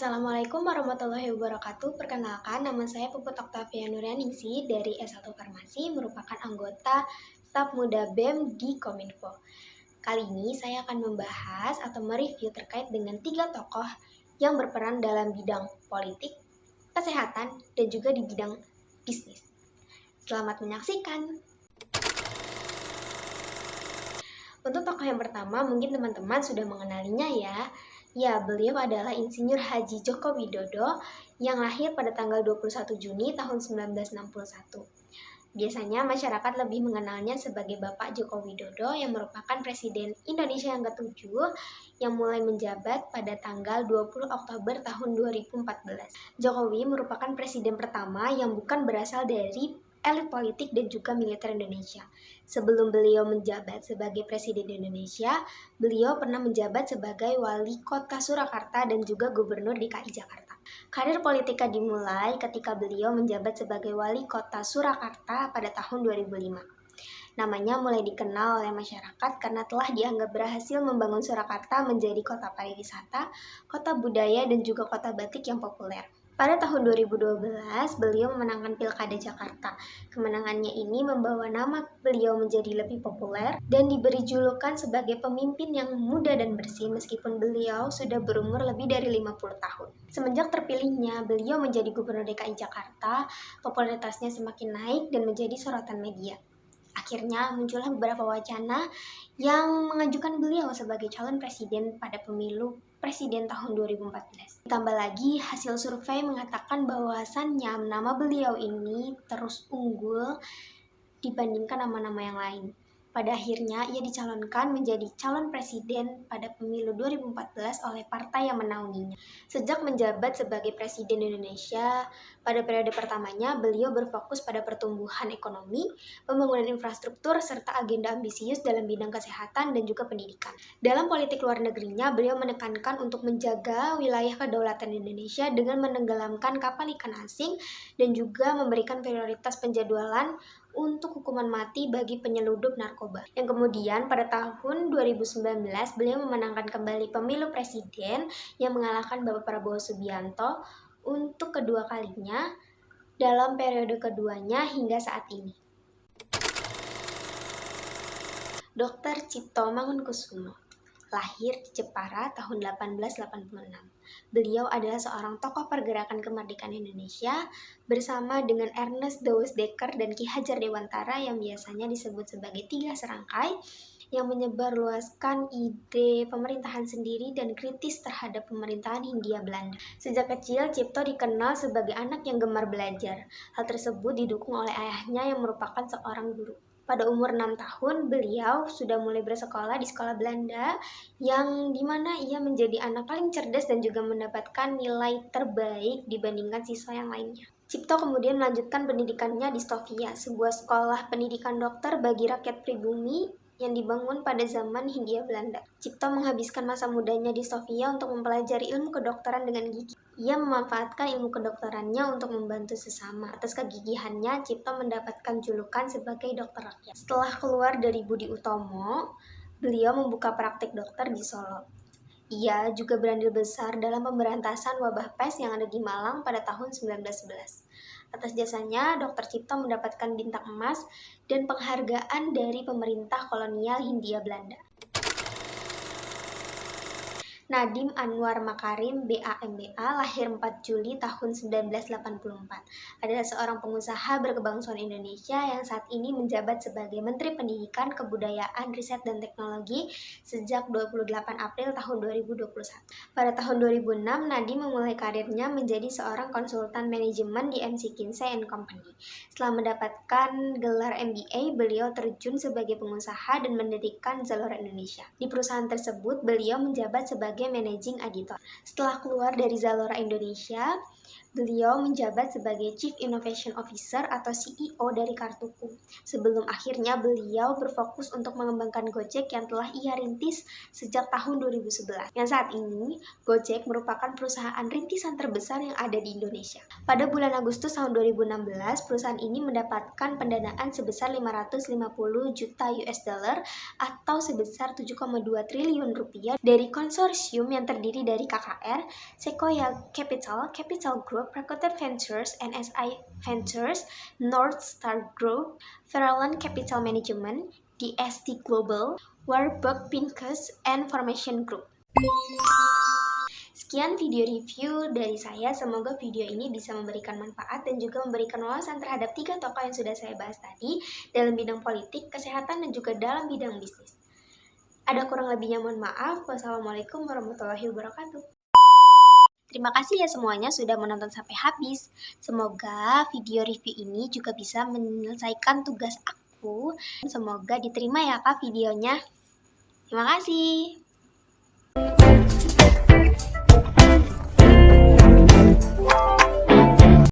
Assalamualaikum warahmatullahi wabarakatuh. Perkenalkan, nama saya Puput Oktavia Nuryaningsih dari S1 Farmasi, merupakan anggota staf muda BEM di Kominfo. Kali ini saya akan membahas atau mereview terkait dengan 3 tokoh yang berperan dalam bidang politik, kesehatan, dan juga di bidang bisnis. Selamat menyaksikan! Untuk tokoh yang pertama, mungkin teman-teman sudah mengenalinya ya. Ya, beliau adalah Insinyur Haji Joko Widodo yang lahir pada tanggal 21 Juni tahun 1961. Biasanya masyarakat lebih mengenalnya sebagai Bapak Joko Widodo yang merupakan Presiden Indonesia yang ke-7 yang mulai menjabat pada tanggal 20 Oktober tahun 2014. Jokowi merupakan presiden pertama yang bukan berasal dari elit politik dan juga militer Indonesia. Sebelum beliau menjabat sebagai Presiden Indonesia, beliau pernah menjabat sebagai Wali Kota Surakarta dan juga Gubernur DKI Jakarta. Karir politika dimulai ketika beliau menjabat sebagai Wali Kota Surakarta pada tahun 2005. Namanya mulai dikenal oleh masyarakat karena telah dianggap berhasil membangun Surakarta menjadi kota pariwisata, kota budaya, dan juga kota batik yang populer. Pada tahun 2012, beliau memenangkan Pilkada Jakarta. Kemenangannya ini membawa nama beliau menjadi lebih populer dan diberi julukan sebagai pemimpin yang muda dan bersih meskipun beliau sudah berumur lebih dari 50 tahun. Semenjak terpilihnya beliau menjadi Gubernur DKI Jakarta, popularitasnya semakin naik dan menjadi sorotan media. Akhirnya muncullah beberapa wacana yang mengajukan beliau sebagai calon presiden pada pemilu presiden tahun 2014. Ditambah lagi hasil survei mengatakan bahwasannya nama beliau ini terus unggul dibandingkan nama-nama yang lain. Pada akhirnya ia dicalonkan menjadi calon presiden pada pemilu 2014 oleh partai yang menaunginya. Sejak menjabat sebagai Presiden Indonesia, pada periode pertamanya beliau berfokus pada pertumbuhan ekonomi, pembangunan infrastruktur, serta agenda ambisius dalam bidang kesehatan dan juga pendidikan. Dalam politik luar negerinya, beliau menekankan untuk menjaga wilayah kedaulatan Indonesia dengan menenggelamkan kapal ikan asing dan juga memberikan prioritas penjadwalan untuk hukuman mati bagi penyeludup narkoba. Yang kemudian pada tahun 2019 beliau memenangkan kembali pemilu presiden yang mengalahkan Bapak Prabowo Subianto untuk kedua kalinya dalam periode keduanya hingga saat ini. Dr. Cipto Mangunkusumo lahir di Jepara tahun 1886. Beliau adalah seorang tokoh pergerakan kemerdekaan Indonesia bersama dengan Ernest Dawes Dekker dan Ki Hajar Dewantara yang biasanya disebut sebagai tiga serangkai yang menyebarluaskan ide pemerintahan sendiri dan kritis terhadap pemerintahan Hindia Belanda. Sejak kecil, Cipto dikenal sebagai anak yang gemar belajar. Hal tersebut didukung oleh ayahnya yang merupakan seorang guru. Pada umur 6 tahun, beliau sudah mulai bersekolah di sekolah Belanda yang dimana ia menjadi anak paling cerdas dan juga mendapatkan nilai terbaik dibandingkan siswa yang lainnya. Cipto kemudian melanjutkan pendidikannya di Stovia, sebuah sekolah pendidikan dokter bagi rakyat pribumi yang dibangun pada zaman Hindia Belanda. Cipto menghabiskan masa mudanya di Stovia untuk mempelajari ilmu kedokteran dengan gigih. Ia memanfaatkan ilmu kedokterannya untuk membantu sesama. Atas kegigihannya, Cipto mendapatkan julukan sebagai dokter rakyat. Setelah keluar dari Budi Utomo, beliau membuka praktik dokter di Solo. Ia juga berandil besar dalam pemberantasan wabah pes yang ada di Malang pada tahun 1911. Atas jasanya, Dr. Cipto mendapatkan bintang emas dan penghargaan dari pemerintah kolonial Hindia Belanda. Nadiem Anwar Makarim, BAMBA, lahir 4 Juli tahun 1984. Adalah seorang pengusaha berkebangsaan Indonesia yang saat ini menjabat sebagai Menteri Pendidikan, Kebudayaan, Riset, dan Teknologi sejak 28 April tahun 2021. Pada tahun 2006, Nadiem memulai karirnya menjadi seorang konsultan manajemen di MC Kinsey & Company. Setelah mendapatkan gelar MBA, beliau terjun sebagai pengusaha dan mendirikan Zalora Indonesia. Di perusahaan tersebut, beliau menjabat sebagai Managing Editor. Setelah keluar dari Zalora Indonesia, Beliau menjabat sebagai Chief Innovation Officer atau CEO dari Kartuku. Sebelum akhirnya beliau berfokus untuk mengembangkan Gojek yang telah ia rintis sejak tahun 2011. Yang saat ini, Gojek merupakan perusahaan rintisan terbesar yang ada di Indonesia. Pada bulan Agustus tahun 2016, perusahaan ini mendapatkan pendanaan sebesar 550 juta US dollar atau sebesar 7,2 triliun rupiah dari konsorsium yang terdiri dari KKR, Sequoia Capital, Capital Group, Rakuten Ventures, NSI Ventures, North Star Group, Verallen Capital Management, DST Global, Warburg Pincus, and Formation Group. Sekian video review dari saya, semoga video ini bisa memberikan manfaat dan juga memberikan wawasan terhadap 3 tokoh yang sudah saya bahas tadi dalam bidang politik, kesehatan, dan juga dalam bidang bisnis. Ada kurang lebihnya mohon maaf. Wassalamualaikum warahmatullahi wabarakatuh. Terima kasih ya semuanya sudah menonton sampai habis. Semoga video review ini juga bisa menyelesaikan tugas aku. Semoga diterima ya Kak videonya. Terima kasih.